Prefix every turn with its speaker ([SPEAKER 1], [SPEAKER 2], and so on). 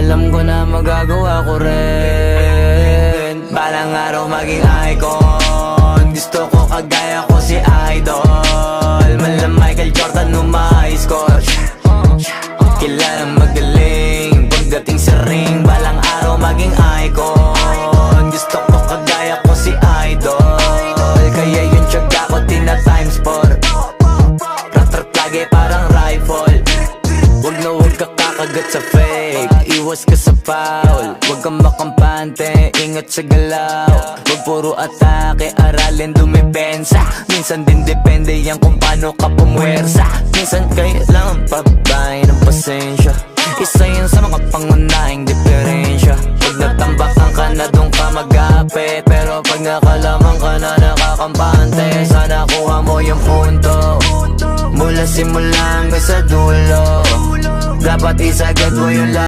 [SPEAKER 1] alam ko na magagawa ko rin. Balang araw maging icon, gusto ko kagaya ko si Idol. Mala Michael Jordan nung ma-high score, kilalang magaling pagdating sa ring. Balang araw maging icon, gusto ko kagaya ko si Idol. Kaya yung tiyaga ko tina times 4, rat-rat lagi parang rifle. Wag na wag ka kakagat sa fake, iwas ka sa foul. Wag kang makampante, ingat sa galaw. Wag puro atake, aralin dumipensa. Minsan din depende yan kung paano ka pumwersa. Minsan kailangan pabay ng pasensya, isa yan sa mga pangunahing diferensya. Pag natambakan ka na doon ka mag-apit, pero pag nakalaman ka na nakakampante, sana kuha mo yung punto. Mula simula hanggang sa dulo, dapat isagad mo yung